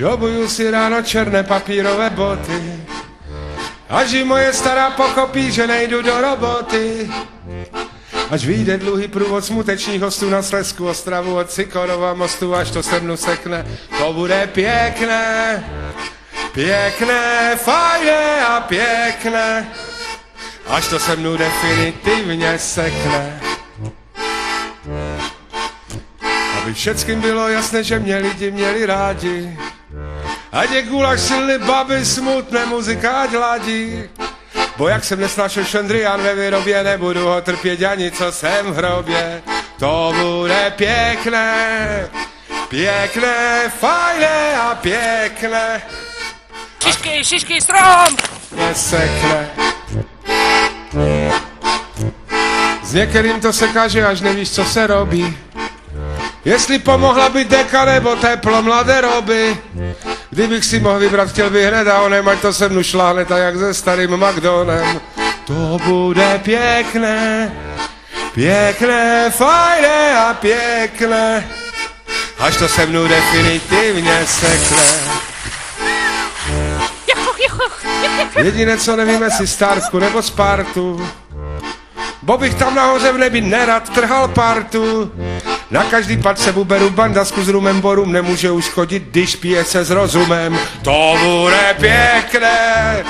Šrobuju si ráno černé papírové boty, až i moje stará pochopí, že nejdu do roboty. Až vyjde dlouhý průvod smutečných hostů na Slezsku, Ostravu od Sikorova mostu, až to se mnou sekne, to bude pěkné, pěkné, fajné a pěkné, až to se mnou definitivně sekne. Aby všeckým bylo jasné, že mě lidi měli rádi, ať je gulaš silný baby, smutné muzika ať ladí. Bo jak jsem nesnášel šendrián ve výrobě, nebudu ho trpět ani co jsem v hrobě. To bude pěkné, pěkné, fajné a pěkné. Šišky, šišky, strom! Mě sekne. S některým to se kaže, až nevíš, co se robí. Jestli pomohla by deka nebo teplo mladé roby. Kdybych si mohl vybrat, chtěl bych hned a onem, ať to se mnou šláhne tak jak se starým McDonem. To bude pěkné, pěkné, fajné a pěkné, až to se mnou definitivně sekne. Jediné, co nevím, jestli Startku nebo Spartu, bo bych tam nahoře v nebi nerad trhal partu. Na každý pad se beru bandasku s rumem, bo rum nemůže uškodit, když pije se s rozumem. To bude pěkné.